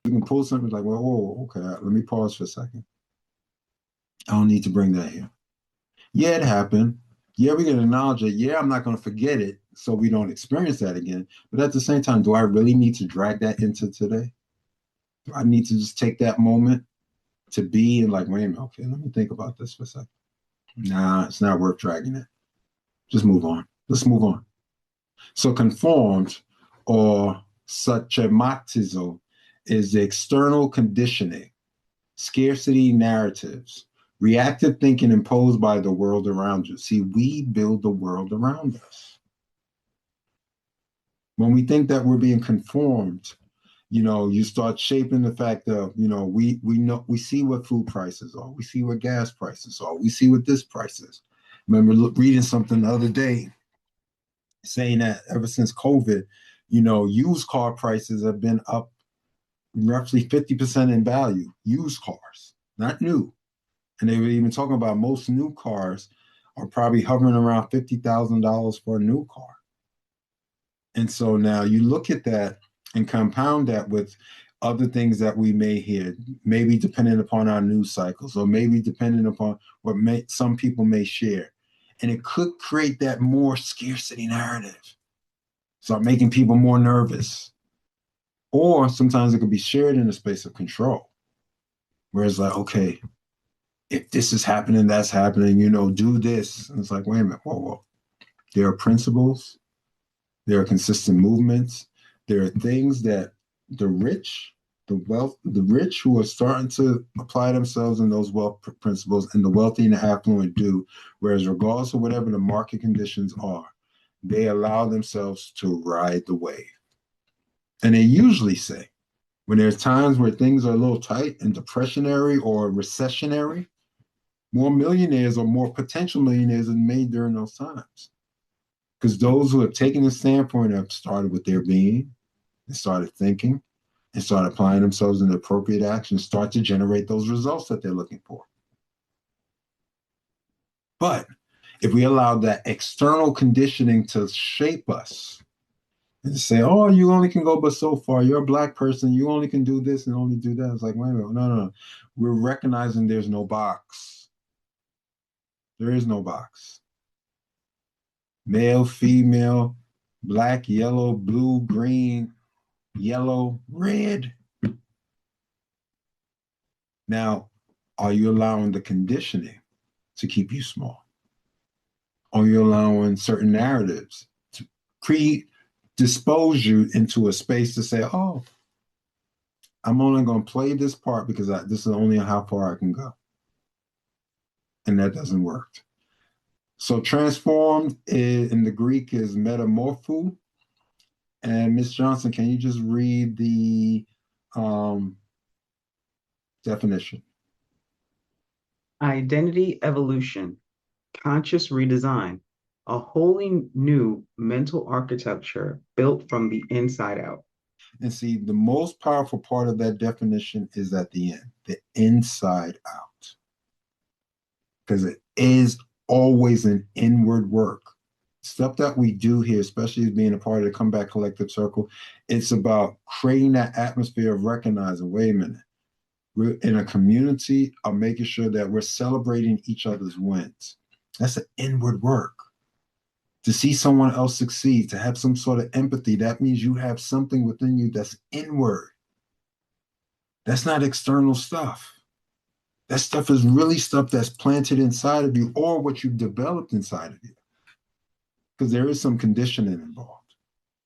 You can pull something like, well, oh, okay, let me pause for a second. I don't need to bring that here. Yeah, it happened. Yeah, we can acknowledge it. Yeah, I'm not going to forget it so we don't experience that again. But at the same time, do I really need to drag that into today? Do I need to just take that moment to be and like, wait a minute, okay, let me think about this for a second. Nah, it's not worth dragging it. Just move on. Let's move on. So conformed or suchematizo is the external conditioning, scarcity narratives, reactive thinking imposed by the world around you. See, we build the world around us. When we think that we're being conformed, you start shaping the fact of, we see what food prices are, we see what gas prices are, we see what this price is. I remember reading something the other day saying that ever since COVID, used car prices have been up roughly 50% in value, used cars, not new. And they were even talking about most new cars are probably hovering around $50,000 for a new car. And so now you look at that and compound that with other things that we may hear, maybe depending upon our news cycles, or maybe depending upon what some people may share. And it could create that more scarcity narrative, start making people more nervous. Or sometimes it could be shared in a space of control, where it's like, okay, if this is happening, that's happening, do this. And it's like, wait a minute, whoa. There are principles, there are consistent movements, there are things that the rich, the rich who are starting to apply themselves in those wealth principles, and the wealthy and the affluent do, whereas regardless of whatever the market conditions are, they allow themselves to ride the wave. And they usually say, when there's times where things are a little tight and depressionary or recessionary, more millionaires or more potential millionaires are made during those times. Because those who have taken the standpoint have started with their being and started thinking and started applying themselves in the appropriate actions, start to generate those results that they're looking for. But if we allow that external conditioning to shape us and say, oh, you only can go but so far, you're a Black person, you only can do this and only do that. It's like, wait a minute, no. We're recognizing there's no box. There is no box. Male, female, black, yellow, blue, green, yellow, red. Now, are you allowing the conditioning to keep you small? Are you allowing certain narratives to predispose you into a space to say, oh, I'm only going to play this part because this is only how far I can go? And that doesn't work. So transformed in the Greek is metamorpho. And Ms. Johnson, can you just read the definition? Identity evolution, conscious redesign, a wholly new mental architecture built from the inside out. And see, the most powerful part of that definition is at the end, the inside out. Because it is always an inward work. Stuff that we do here, especially as being a part of the Comeback Collective Circle, it's about creating that atmosphere of recognizing, wait a minute, we're in a community of making sure that we're celebrating each other's wins. That's an inward work. To see someone else succeed, to have some sort of empathy, that means you have something within you that's inward. That's not external stuff. That stuff is really stuff that's planted inside of you or what you've developed inside of you. Because there is some conditioning involved,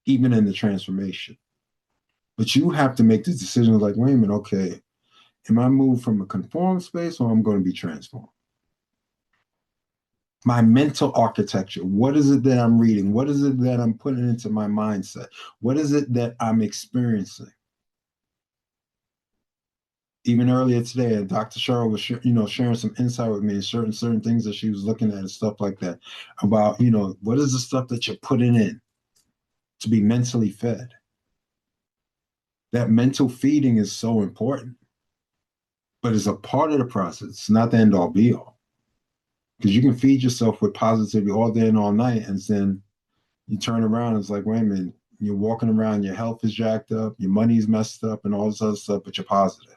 even in the transformation. But you have to make the decision of like, wait a minute, okay, am I moved from a conformed space or I'm going to be transformed? My mental architecture, what is it that I'm reading? What is it that I'm putting into my mindset? What is it that I'm experiencing? Even earlier today, Dr. Cheryl was sharing some insight with me and certain things that she was looking at and stuff like that about, what is the stuff that you're putting in to be mentally fed? That mental feeding is so important, but it's a part of the process. It's not the end all be all. Because you can feed yourself with positivity all day and all night, and then you turn around and it's like, wait a minute, You're walking around, your health is jacked up, your money's messed up, and all this other stuff, but you're positive.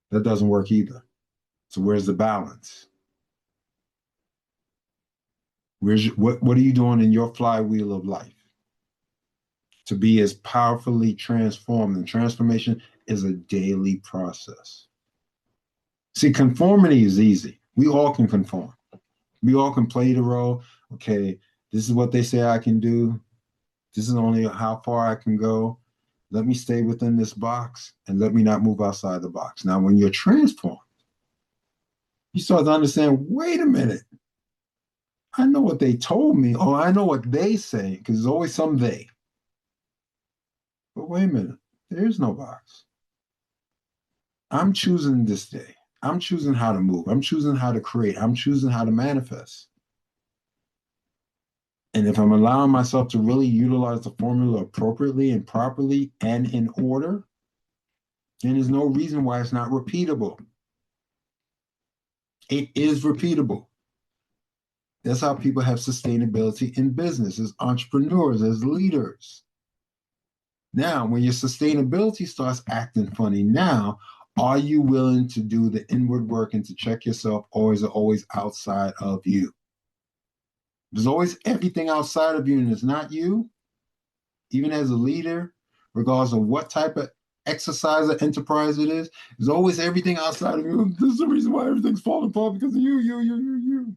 That doesn't work either. So where's the balance? What are you doing in your flywheel of life to be as powerfully transformed? And transformation is a daily process. See, conformity is easy. We all can conform. We all can play the role. Okay, this is what they say I can do. This is only how far I can go. Let me stay within this box and let me not move outside the box. Now, when you're transformed, you start to understand, wait a minute. I know what they told me. Oh, I know what they say, because there's always some they. But wait a minute. There is no box. I'm choosing this day. I'm choosing how to move. I'm choosing how to create. I'm choosing how to manifest. And if I'm allowing myself to really utilize the formula appropriately and properly and in order, then there's no reason why it's not repeatable. It is repeatable. That's how people have sustainability in business, as entrepreneurs, as leaders. Now, when your sustainability starts acting funny now, are you willing to do the inward work and to check yourself, or is it always outside of you? There's always everything outside of you, and it's not you. Even as a leader, regardless of what type of exercise or enterprise it is, there's always everything outside of you. This is the reason why everything's falling apart, because of you. You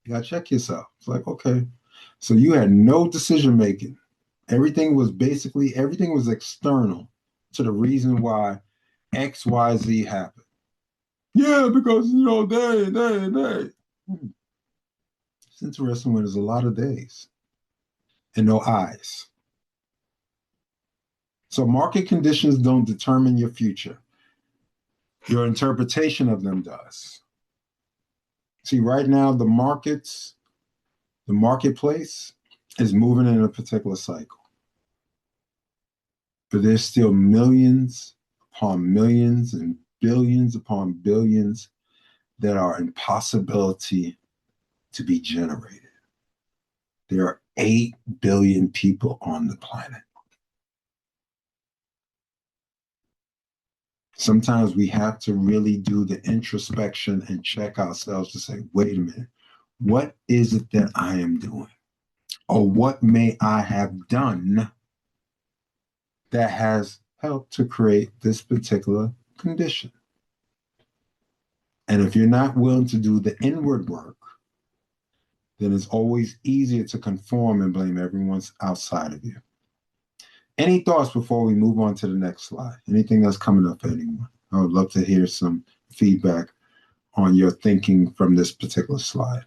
gotta check yourself. It's like, okay, so you had no decision making. Everything was external to the reason why X, Y, Z happened. Yeah, because they. It's interesting when there's a lot of days and no I's. So market conditions don't determine your future. Your interpretation of them does. See, right now, the marketplace is moving in a particular cycle. But there's still millions upon millions and billions upon billions that are impossibility to be generated. There are 8 billion people on the planet. Sometimes we have to really do the introspection and check ourselves to say, wait a minute, what is it that I am doing? Or what may I have done that has helped to create this particular condition? And if you're not willing to do the inward work, then it's always easier to conform and blame everyone outside of you. Any thoughts before we move on to the next slide? Anything that's coming up for anyone? I would love to hear some feedback on your thinking from this particular slide.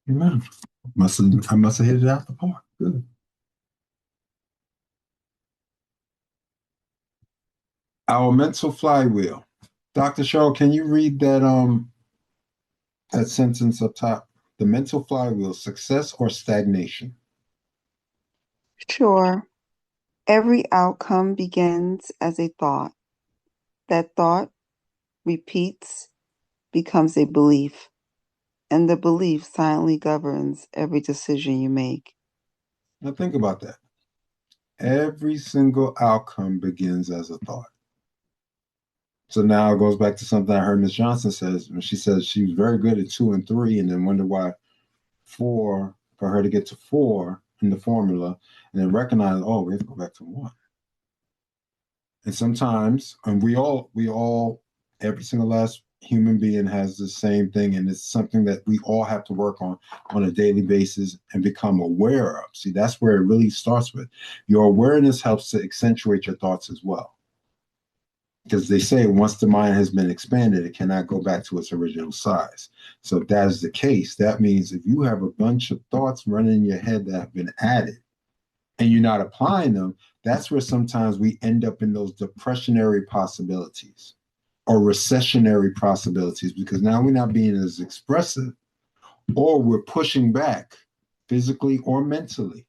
Amen. I must have hit it out the park. Good. Our mental flywheel. Dr. Cheryl, can you read that sentence up top? The mental flywheel, success or stagnation? Sure. Every outcome begins as a thought. That thought repeats, becomes a belief, and the belief silently governs every decision you make. Now think about that. Every single outcome begins as a thought. So now it goes back to something I heard Ms. Johnson says when she says she was very good at 2 and 3 and then wondered why 4, for her to get to 4 in the formula, and then recognize, oh, we have to go back to 1. And sometimes, and we all, every single last human being has the same thing, and it's something that we all have to work on a daily basis and become aware of. See, that's where it really starts with. Your awareness helps to accentuate your thoughts as well. Because they say once the mind has been expanded, it cannot go back to its original size. So if that is the case, that means if you have a bunch of thoughts running in your head that have been added and you're not applying them, that's where sometimes we end up in those depressionary possibilities or recessionary possibilities, because now we're not being as expressive, or we're pushing back physically or mentally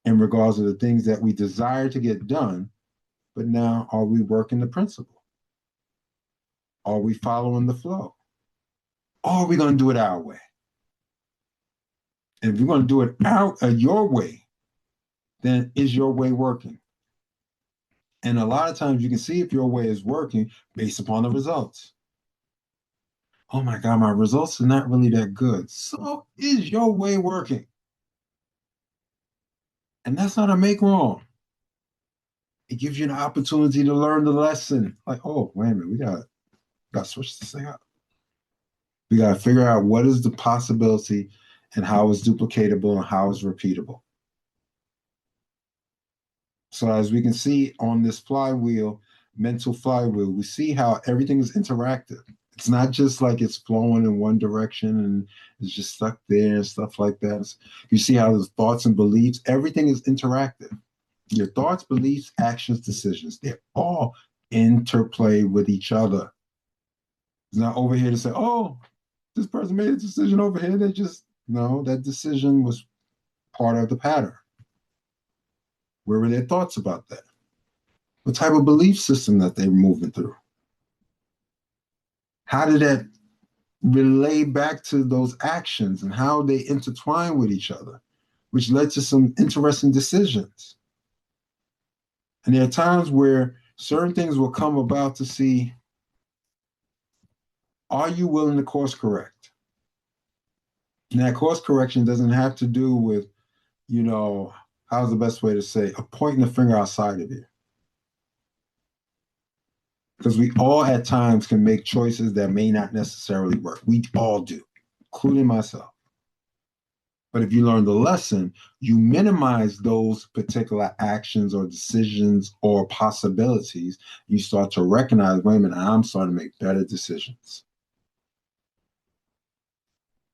in regards to the things that we desire to get done. But now, are we working the principle? Are we following the flow? or are we going to do it our way? And if you're going to do it your way, then is your way working? And a lot of times you can see if your way is working based upon the results. Oh my God, my results are not really that good. So is your way working? And that's not a make wrong. It gives you an opportunity to learn the lesson. Like, oh, wait a minute, we got to switch this thing up. We got to figure out what is the possibility and how it's duplicatable and how it's repeatable. So as we can see on this flywheel, mental flywheel, we see how everything is interactive. It's not just like it's flowing in one direction and it's just stuck there and stuff like that. You see how the thoughts and beliefs, everything is interactive. Your thoughts, beliefs, actions, decisions, they're all interplay with each other. It's not over here to say, oh, this person made a decision over here. No, that decision was part of the pattern. Where were their thoughts about that? What type of belief system that they were moving through? How did that relay back to those actions and how they intertwine with each other, which led to some interesting decisions? And there are times where certain things will come about to see, are you willing to course correct? And that course correction doesn't have to do with, how's the best way to say, a pointing the finger outside of you. Because we all at times can make choices that may not necessarily work. We all do, including myself. But if you learn the lesson, you minimize those particular actions or decisions or possibilities. You start to recognize, wait a minute, I'm starting to make better decisions.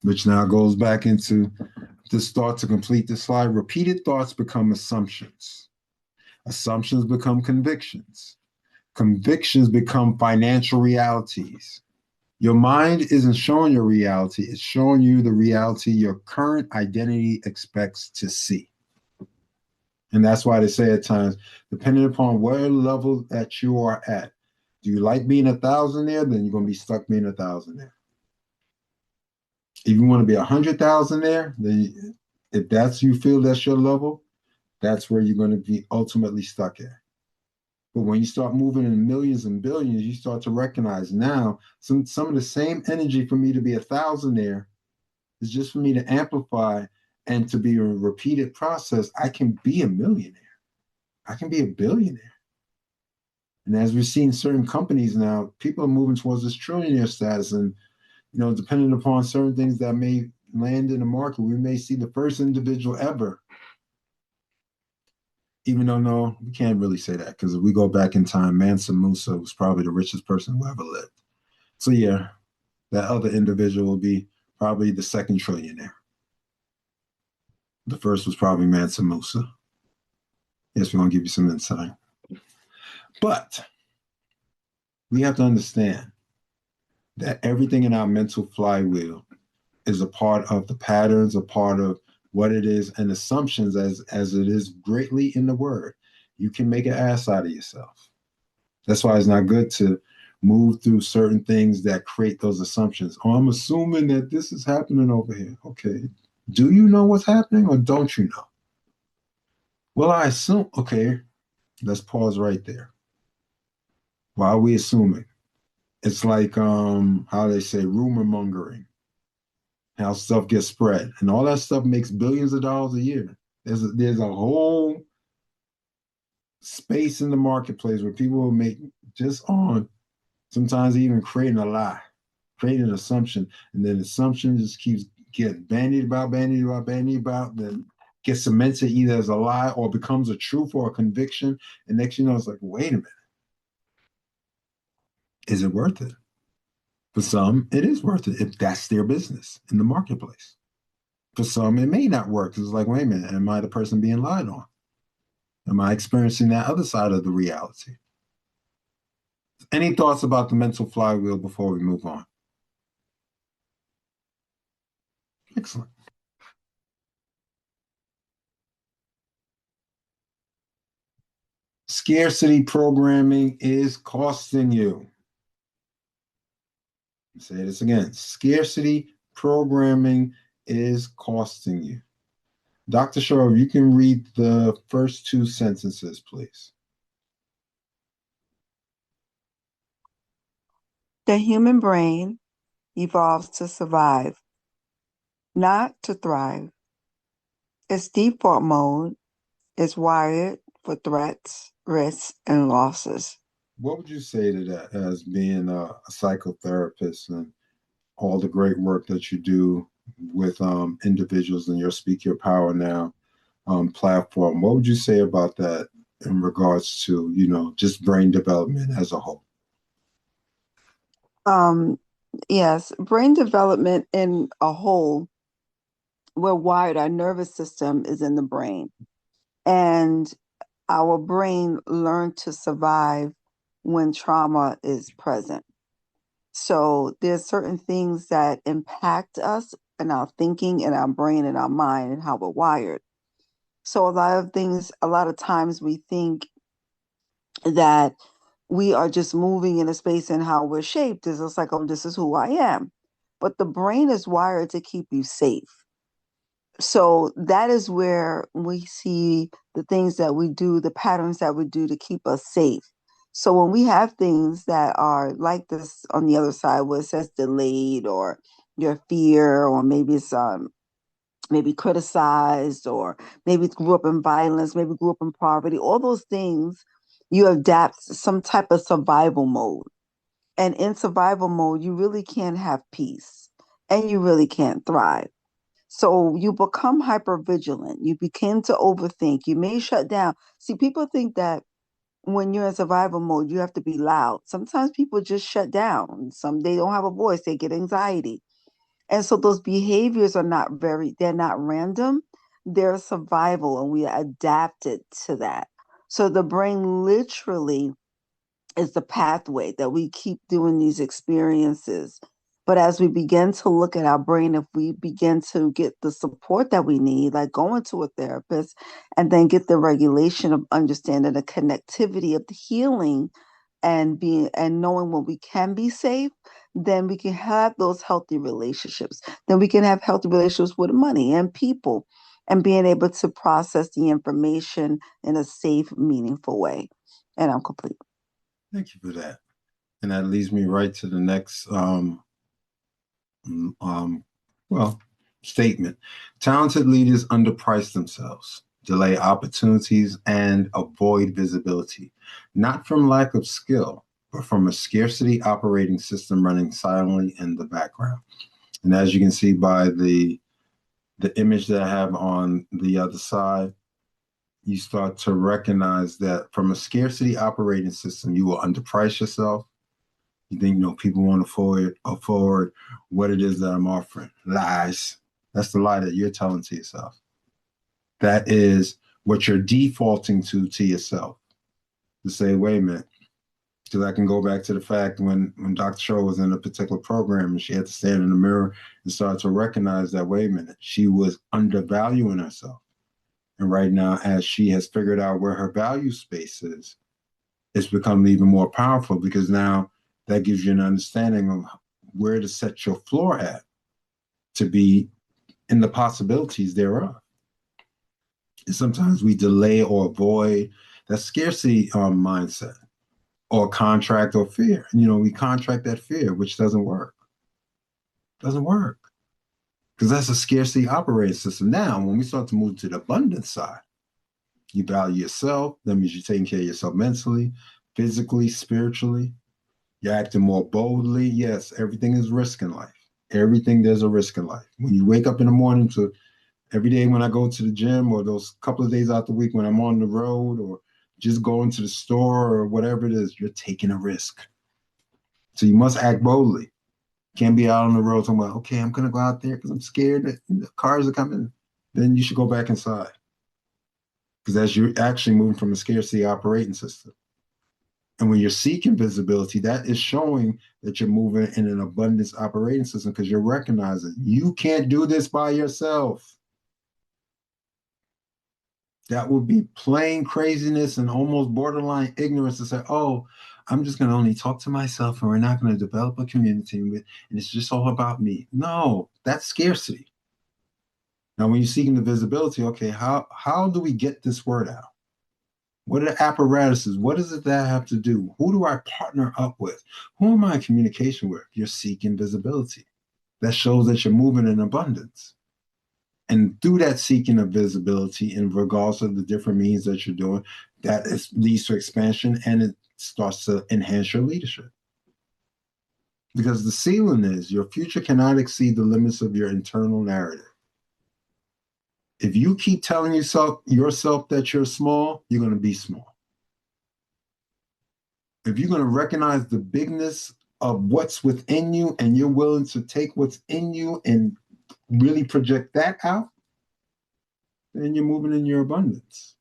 Which now goes back into this thought to complete this slide. Repeated thoughts become assumptions. Assumptions become convictions. Convictions become financial realities. Your mind isn't showing your reality, it's showing you the reality your current identity expects to see. And that's why they say at times, depending upon what level that you are at, do you like being 1,000 there? Then you're going to be stuck being 1,000 there. If you want to be 100,000 there, then if you feel that's your level, that's where you're going to be ultimately stuck at. But when you start moving in millions and billions, you start to recognize now some of the same energy for me to be 1,000 there is just for me to amplify and to be a repeated process. I can be a millionaire. I can be a billionaire. And as we've seen certain companies now, people are moving towards this trillionaire status. And, depending upon certain things that may land in the market, we may see the first individual ever. Even though, no, we can't really say that because if we go back in time, Mansa Musa was probably the richest person who ever lived. So yeah, that other individual will be probably the second trillionaire. The first was probably Mansa Musa. Yes, we're going to give you some insight. But we have to understand that everything in our mental flywheel is a part of the patterns, a part of what it is, and assumptions as it is greatly in the word. You can make an ass out of yourself. That's why it's not good to move through certain things that create those assumptions. Oh, I'm assuming that this is happening over here. Okay. Do you know what's happening or don't you know? Well, I assume. Okay, let's pause right there. Why are we assuming? It's like how they say rumor mongering. How stuff gets spread, and all that stuff makes billions of dollars a year. There's a whole space in the marketplace where people will make just on sometimes even creating a lie, creating an assumption, and then assumption just keeps getting bandied about, then gets cemented either as a lie or becomes a truth or a conviction. And next you know, it's like, wait a minute, is it worth it? For some, it is worth it if that's their business in the marketplace. For some, it may not work because it's like, wait a minute, am I the person being lied on? Am I experiencing that other side of the reality? Any thoughts about the mental flywheel before we move on? Excellent. Scarcity programming is costing you. Say this again. Scarcity programming is costing you. Dr. Shaw, you can read the first two sentences, please. The human brain evolves to survive, not to thrive. Its default mode is wired for threats, risks, and losses. What would you say to that as being a psychotherapist and all the great work that you do with individuals in your Speak Your Power Now platform? What would you say about that in regards to, just brain development as a whole? Yes, brain development in a whole, we're wired, our nervous system is in the brain. And our brain learned to survive when trauma is present. So there's certain things that impact us and our thinking and our brain and our mind and how we're wired. So a lot of times we think that we are just moving in a space and how we're shaped is just like, oh, this is who I am. But the brain is wired to keep you safe. So that is where we see the things that we do, the patterns that we do to keep us safe. So when we have things that are like this on the other side, where it says delayed or your fear, or maybe it's maybe criticized, or maybe grew up in violence, maybe grew up in poverty, all those things, you adapt some type of survival mode. And in survival mode, you really can't have peace and you really can't thrive. So you become hyper vigilant. You begin to overthink. You may shut down. See, people think that when you're in survival mode, you have to be loud. Sometimes people just shut down. They don't have a voice. They get anxiety. And so those behaviors are they're not random. They're survival, and we adapted to that. So the brain literally is the pathway that we keep doing these experiences. But as we begin to look at our brain, if we begin to get the support that we need, like going to a therapist, and then get the regulation of understanding the connectivity of the healing and knowing when we can be safe, then we can have those healthy relationships. Then we can have healthy relationships with money and people, and being able to process the information in a safe, meaningful way. And I'm complete. Thank you for that. And that leads me right to the next um, well, statement. Talented leaders underprice themselves, delay opportunities, and avoid visibility, not from lack of skill, but from a scarcity operating system running silently in the background. And as you can see by the image that I have on the other side, you start to recognize that from a scarcity operating system, you will underprice yourself. You think, people won't afford what it is that I'm offering. Lies. That's the lie that you're telling to yourself. That is what you're defaulting to yourself. To say, wait a minute, because I can go back to the fact when Dr. Shaw was in a particular program and she had to stand in the mirror and start to recognize that, wait a minute, she was undervaluing herself. And right now, as she has figured out where her value space is, it's become even more powerful, because now that gives you an understanding of where to set your floor at to be in the possibilities thereof. And sometimes we delay or avoid that scarcity mindset or contract or fear. And, we contract that fear, which doesn't work. Doesn't work. Because that's a scarcity operating system. Now, when we start to move to the abundance side, you value yourself. That means you're taking care of yourself mentally, physically, spiritually. You're acting more boldly. Yes, everything is risk in life. Everything, there's a risk in life. When you wake up in the morning, to every day when I go to the gym, or those couple of days out the week when I'm on the road, or just going to the store or whatever it is, you're taking a risk. So you must act boldly. Can't be out on the road talking about, okay, I'm going to go out there because I'm scared that the cars are coming. Then you should go back inside. Because as you're actually moving from a scarcity operating system. And when you're seeking visibility, that is showing that you're moving in an abundance operating system, because you're recognizing you can't do this by yourself. That would be plain craziness and almost borderline ignorance to say, oh, I'm just going to only talk to myself and we're not going to develop a community and it's just all about me. No, that's scarcity. Now, when you're seeking the visibility, okay, how do we get this word out? What are the apparatuses? What does it that have to do? Who do I partner up with? Who am I in communication with? You're seeking visibility. That shows that you're moving in abundance. And through that seeking of visibility, in regards to the different means that you're doing, leads to expansion and it starts to enhance your leadership. Because the ceiling is your future cannot exceed the limits of your internal narrative. If you keep telling yourself that you're small, you're going to be small. If you're going to recognize the bigness of what's within you and you're willing to take what's in you and really project that out, then you're moving in your abundance.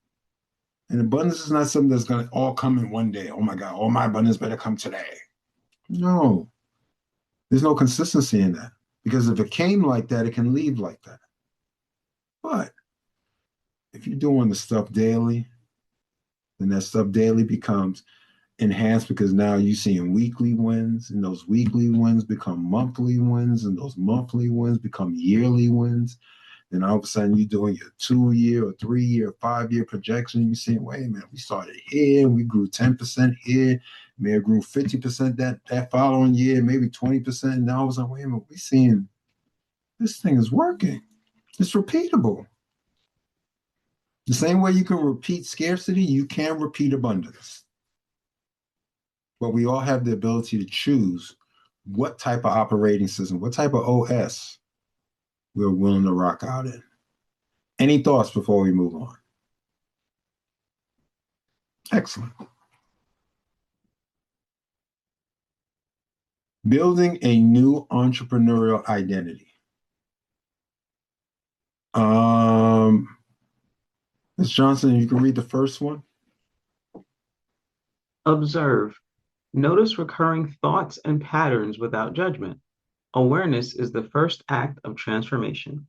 And abundance is not something that's going to all come in one day. Oh my God, all my abundance better come today. No, there's no consistency in that. Because if it came like that, it can leave like that. But if you're doing the stuff daily, then that stuff daily becomes enhanced because now you're seeing weekly wins, and those weekly wins become monthly wins, and those monthly wins become yearly wins. Then all of a sudden you're doing your 2-year or 3-year, 5-year projection. You're saying, wait a minute, we started here, we grew 10% here, may have grew 50% that following year, maybe 20%. And now all of a sudden, wait a minute, we're seeing this thing is working. It's repeatable. The same way you can repeat scarcity, you can repeat abundance. But we all have the ability to choose what type of operating system, what type of OS we're willing to rock out in. Any thoughts before we move on? Excellent. Building a new entrepreneurial identity. Ms. Johnson, you can read the first one. Observe. Notice recurring thoughts and patterns without judgment. Awareness is the first act of transformation.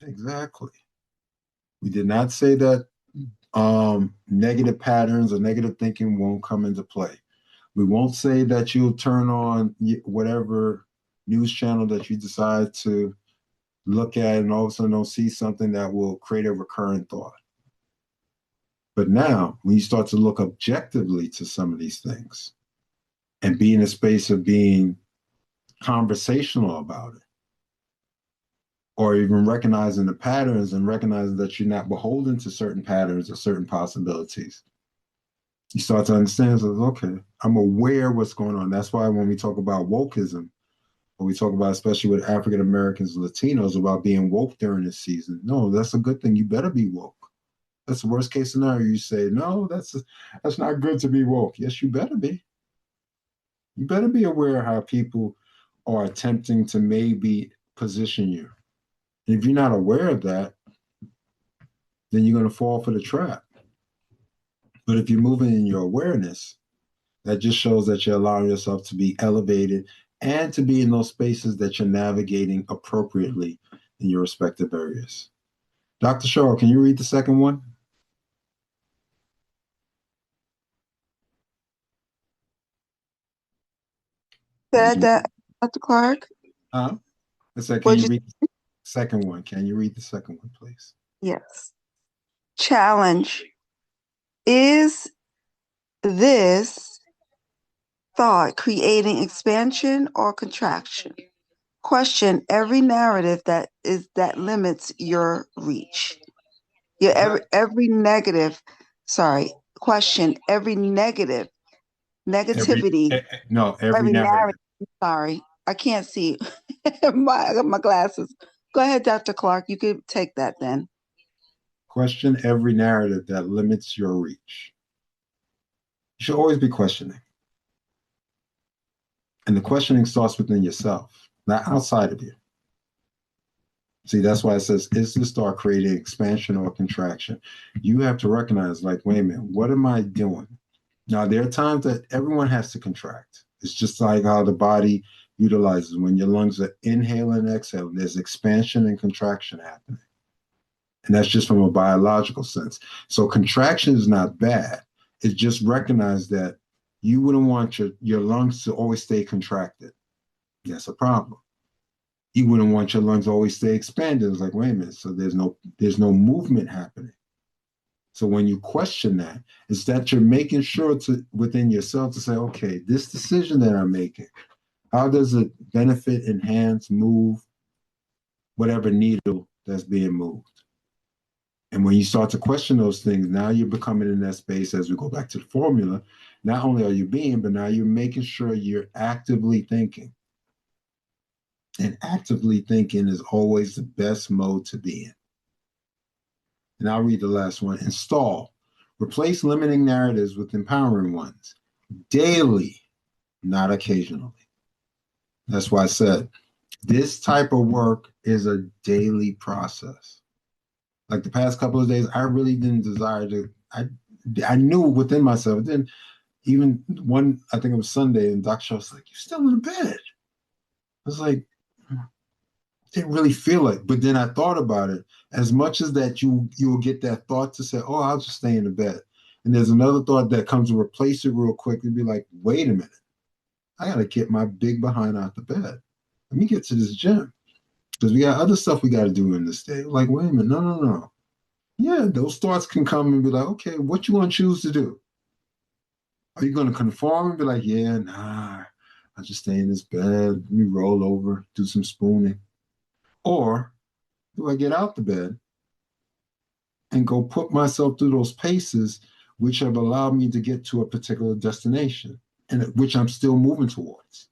Exactly. We did not say that negative patterns or negative thinking won't come into play. We won't say that you'll turn on whatever news channel that you decide to look at and all of a sudden don't see something that will create a recurrent thought. But now, when you start to look objectively to some of these things and be in a space of being conversational about it, or even recognizing the patterns and recognizing that you're not beholden to certain patterns or certain possibilities, you start to understand, so, okay, I'm aware of what's going on. That's why when we talk about wokeism, or we talk about, especially with African Americans and Latinos, about being woke during this season, no, that's a good thing. You better be woke. That's the worst case scenario. You say, no, that's not good to be woke. Yes, you better be. You better be aware of how people are attempting to maybe position you. And if you're not aware of that, then you're going to fall for the trap. But if you're moving in your awareness, that just shows that you're allowing yourself to be elevated and to be in those spaces that you're navigating appropriately in your respective areas. Dr. Shaw, can you read the second one? Said that, Dr. Clarke? I said, can you read the second one? Can you read the second one, please? Yes. Challenge. Is this thought creating expansion or contraction? Question every narrative that limits your reach. Every negative, question every negativity. Every narrative. Sorry, I can't see. I got my glasses. Go ahead, Dr. Clarke. You could take that then. Question every narrative that limits your reach. You should always be questioning. And the questioning starts within yourself, not outside of you. See, that's why it says, is this thought creating expansion or contraction? You have to recognize, like, wait a minute, what am I doing? Now, there are times that everyone has to contract. It's just like how the body utilizes. When your lungs are inhaling and exhaling, there's expansion and contraction happening. And that's just from a biological sense. So contraction is not bad. It's just recognize that You wouldn't want your lungs to always stay contracted. That's a problem. You wouldn't want your lungs to always stay expanded. It's like, wait a minute, so there's no movement happening. So when you question that, it's that you're making sure to within yourself to say, okay, this decision that I'm making, how does it benefit, enhance, move whatever needle that's being moved? And when you start to question those things, now you're becoming in that space as we go back to the formula. Not only are you being, but now you're making sure you're actively thinking. And actively thinking is always the best mode to be in. And I'll read the last one. Install. Replace limiting narratives with empowering ones. Daily, not occasionally. That's why I said this type of work is a daily process. Like the past couple of days, I really didn't desire to. I knew within myself. Then even one, I think it was Sunday, and Doc Shaw was like, "You're still in bed." I was like, didn't really feel it. But then I thought about it. As much as that you'll get that thought to say, "Oh, I'll just stay in the bed," and there's another thought that comes to replace it real quick and be like, "Wait a minute, I got to get my big behind out the bed. Let me get to this gym." Because we got other stuff we got to do in this day. Like, wait a minute, no. Yeah, those thoughts can come and be like, okay, what you want to choose to do? Are you going to conform and be like, yeah, nah, I'll just stay in this bed, let me roll over, do some spooning? Or do I get out the bed and go put myself through those paces which have allowed me to get to a particular destination and which I'm still moving towards?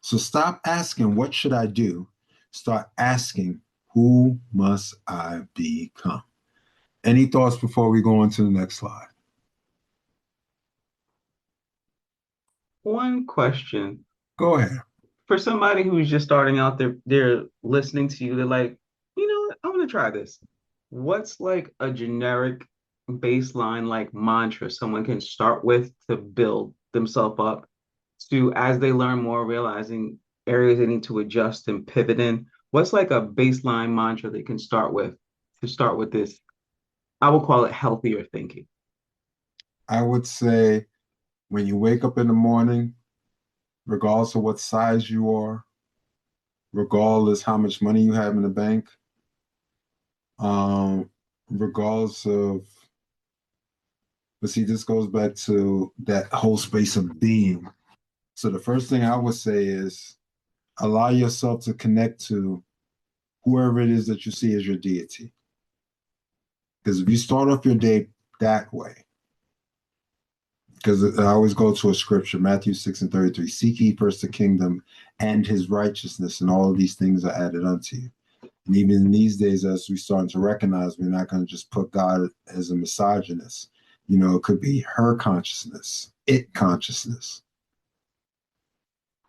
So stop asking, what should I do? Start asking, who must I become? Any thoughts before we go on to the next slide? One question. Go ahead. For somebody who's just starting out, they're listening to you, they're like, you know what, I want to try this. What's like a generic baseline like mantra someone can start with to build themselves up to as they learn more, realizing areas they need to adjust and pivot in? What's like a baseline mantra they can start with to start with this? I will call it healthier thinking. I would say when you wake up in the morning, regardless of what size you are, regardless how much money you have in the bank, regardless of, but see, this goes back to that whole space of being. So the first thing I would say is allow yourself to connect to whoever it is that you see as your deity. Because if you start off your day that way, because I always go to a scripture, Matthew 6:33, seek ye first the kingdom and his righteousness, and all of these things are added unto you. And even in these days, as we start to recognize, we're not going to just put God as a misogynist. It could be her consciousness, it consciousness.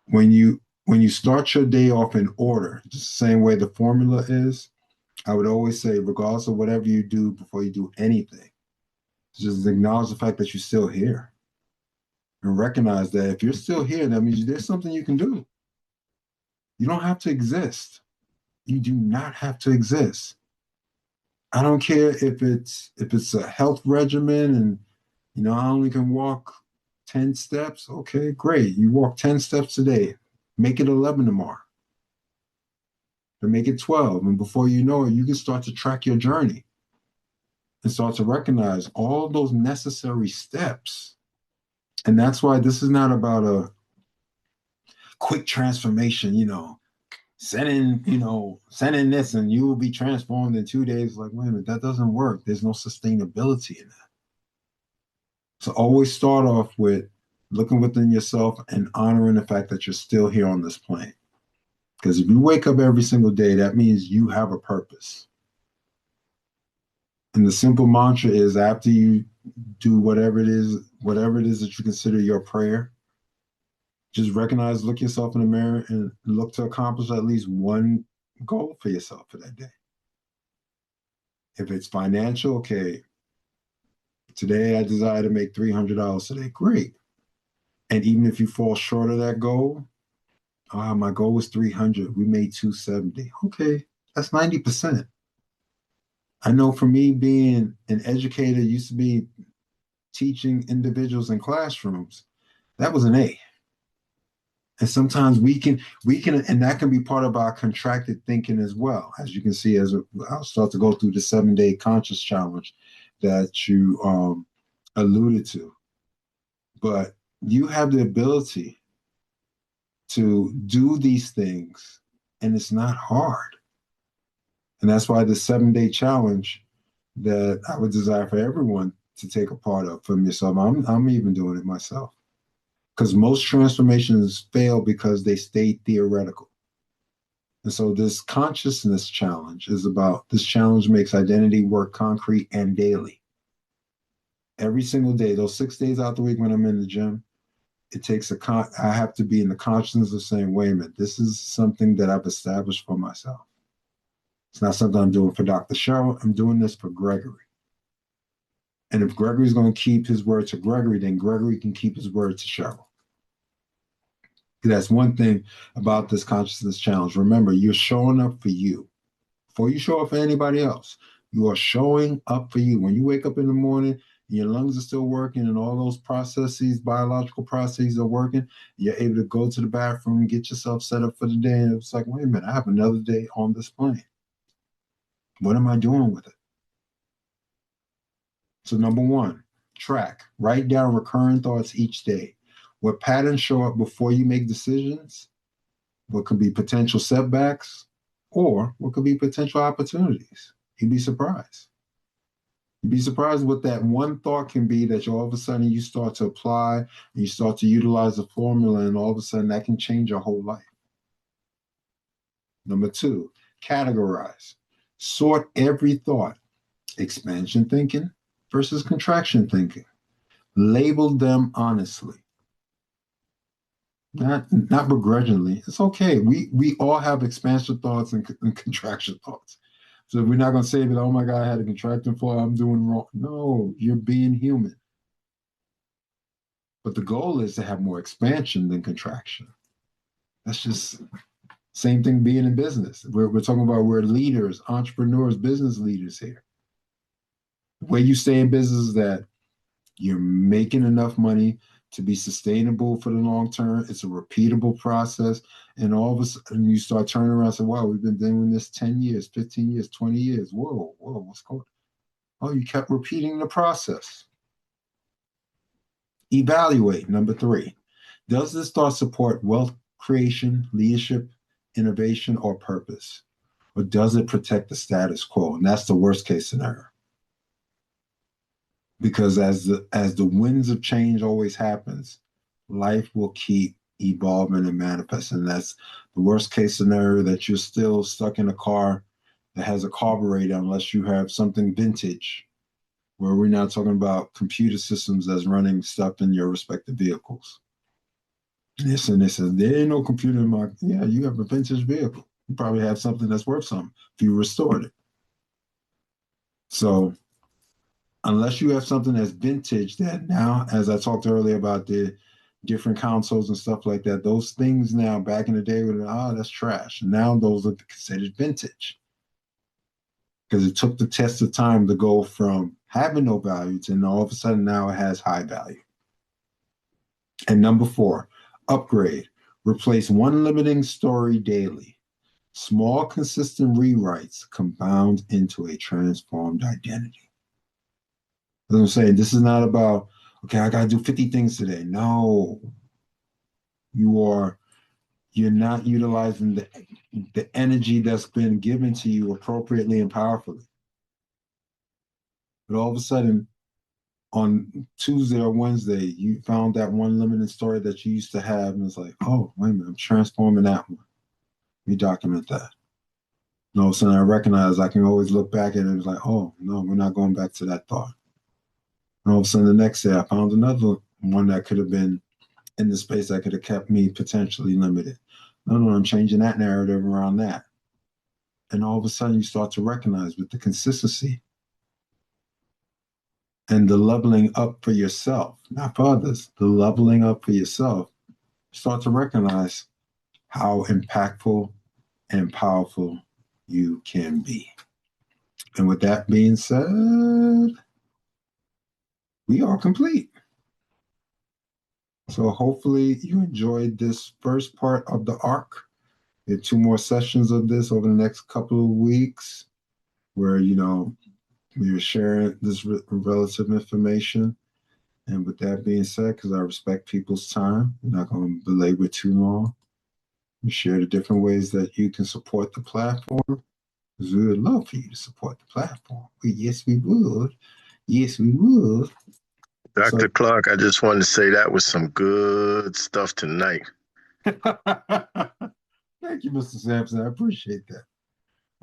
When you start your day off in order, just the same way the formula is, I would always say, regardless of whatever you do before you do anything, just acknowledge the fact that you're still here and recognize that if you're still here, that means there's something you can do. You don't have to exist. You do not have to exist. I don't care if it's a health regimen and I only can walk 10 steps. Okay, great. You walk 10 steps today. Make it 11 tomorrow. Or make it 12. And before you know it, you can start to track your journey and start to recognize all those necessary steps. And that's why this is not about a quick transformation, send in this and you will be transformed in 2 days. Like, wait a minute, that doesn't work. There's no sustainability in that. So always start off with looking within yourself and honoring the fact that you're still here on this plane. Because if you wake up every single day, that means you have a purpose. And the simple mantra is after you do whatever it is that you consider your prayer, just recognize, look yourself in the mirror and look to accomplish at least one goal for yourself for that day. If it's financial, okay, today I desire to make $300 today. Great. And even if you fall short of that goal, my goal was 300. We made 270. Okay, that's 90%. I know for me being an educator used to be teaching individuals in classrooms, that was an A. And sometimes we can, and that can be part of our contracted thinking as well. As you can see, as I'll start to go through the 7-day conscious challenge that you alluded to. But you have the ability to do these things, and it's not hard. And that's why the 7-day challenge that I would desire for everyone to take a part of from yourself. I'm even doing it myself. Because most transformations fail because they stay theoretical. And so this consciousness challenge is about, this challenge makes identity work concrete and daily. Every single day, those 6 days out the week when I'm in the gym, it takes I have to be in the consciousness of saying, wait a minute, this is something that I've established for myself. It's not something I'm doing for Dr. Cheryl. I'm doing this for Gregory. And if Gregory's going to keep his word to Gregory, then Gregory can keep his word to Cheryl. That's one thing about this consciousness challenge. Remember, you're showing up for you. Before you show up for anybody else, you are showing up for you. When you wake up in the morning and your lungs are still working and all those processes, biological processes are working, you're able to go to the bathroom and get yourself set up for the day. And it's like, wait a minute, I have another day on this plane. What am I doing with it? So number one, track. Write down recurring thoughts each day. What patterns show up before you make decisions? What could be potential setbacks? Or what could be potential opportunities? You'd be surprised. You'd be surprised what that one thought can be that all of a sudden you start to apply and you start to utilize the formula, and all of a sudden that can change your whole life. Number two, categorize. Sort every thought. Expansion thinking versus contraction thinking. Label them honestly. Not begrudgingly. It's okay. We all have expansion thoughts and contraction thoughts. So we're not going to say that, oh my God, I had a contracting thought, I'm doing wrong. No, you're being human. But the goal is to have more expansion than contraction. That's just same thing being in business. We're talking about, we're leaders, entrepreneurs, business leaders here. The way you stay in business is that you're making enough money to be sustainable for the long term. It's a repeatable process. And all of a sudden you start turning around and say, wow, we've been doing this 10 years, 15 years, 20 years. Whoa, what's going on? Oh, you kept repeating the process. Evaluate, number three. Does this thought support wealth creation, leadership, innovation, or purpose? Or does it protect the status quo? And that's the worst case scenario. Because as the winds of change always happens, life will keep evolving and manifesting. That's the worst case scenario, that you're still stuck in a car that has a carburetor unless you have something vintage, where we're not talking about computer systems that's running stuff in your respective vehicles. Yes, and they said, there ain't no computer in my, yeah, you have a vintage vehicle. You probably have something that's worth something if you restored it. So unless you have something that's vintage, that now, as I talked earlier about the different consoles and stuff like that, those things now, back in the day, were, that's trash. And now those are considered vintage. Because it took the test of time to go from having no value to all of a sudden now it has high value. And number four, upgrade. Replace one limiting story daily. Small, consistent rewrites compound into a transformed identity. As I'm saying, this is not about, okay, I got to do 50 things today. No, you're not utilizing the energy that's been given to you appropriately and powerfully. But all of a sudden, on Tuesday or Wednesday, you found that one limited story that you used to have, and it's like, oh, wait a minute, I'm transforming that one. Let me document that. And all of a sudden, I recognize I can always look back at it and it's like, oh, no, we're not going back to that thought. And all of a sudden, the next day, I found another one that could have been in the space that could have kept me potentially limited. No, I'm changing that narrative around that. And all of a sudden, you start to recognize with the consistency and the leveling up for yourself, not for others, the leveling up for yourself, start to recognize how impactful and powerful you can be. And with that being said, we are complete. So hopefully you enjoyed this first part of the arc. We have 2 more sessions of this over the next couple of weeks where, we're sharing this relative information. And with that being said, because I respect people's time, I'm not going to belabor too long. We share the different ways that you can support the platform. Because we would love for you to support the platform. Yes, we would. Yes, we would. Dr. Clarke, I just wanted to say that was some good stuff tonight. Thank you, Mr. Sampson. I appreciate that.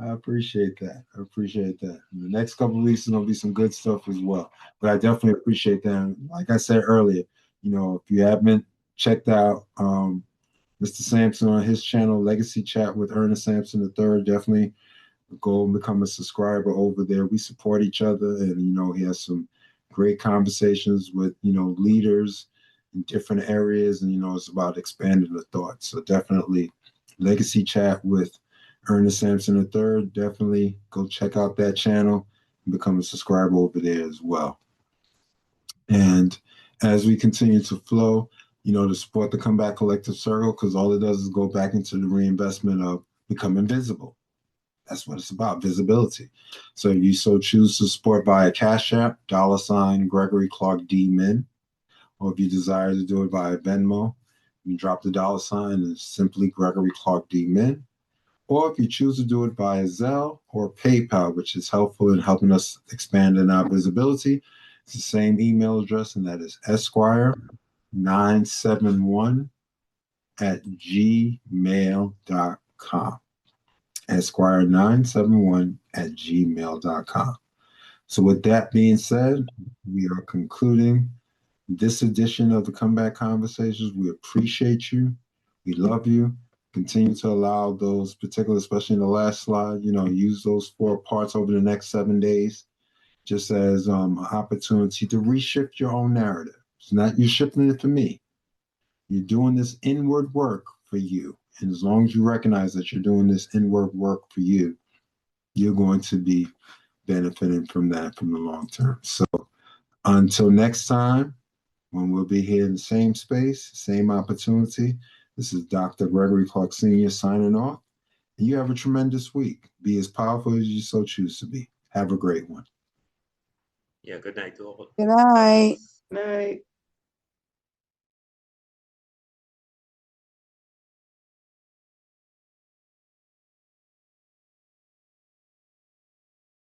In the next couple of weeks, there's going to be some good stuff as well. But I definitely appreciate that. And like I said earlier, if you haven't checked out Mr. Sampson on his channel, Legacy Chat with Ernest Sampson III, definitely go and become a subscriber over there. We support each other, and he has some great conversations with leaders in different areas, and it's about expanding the thought. So definitely Legacy Chat with Ernest Sampson III. Definitely go check out that channel and become a subscriber over there as well. And as we continue to flow, to support the Comeback Collective Circle, because all it does is go back into the reinvestment of becoming visible. That's what it's about, visibility. So if you so choose to support via Cash App, $ Gregory Clarke D Min, or if you desire to do it via Venmo, you drop the $ and simply Gregory Clarke D Min. Or if you choose to do it via Zelle or PayPal, which is helpful in helping us expand in our visibility, it's the same email address, and that is esquire971@gmail.com. esquire971@gmail.com. So with that being said, we are concluding this edition of the Comeback Conversations. We appreciate you. We love you. Continue to allow those particular, especially in the last slide, use those 4 parts over the next 7 days, just as an opportunity to reshift your own narrative. It's not you're shifting it for me. You're doing this inward work for you. And as long as you recognize that you're doing this inward work for you, you're going to be benefiting from that from the long term. So until next time, when we'll be here in the same space, same opportunity, this is Dr. Gregory Clarke Sr. signing off. And you have a tremendous week. Be as powerful as you so choose to be. Have a great one. Yeah, good night to all. Good night. Night.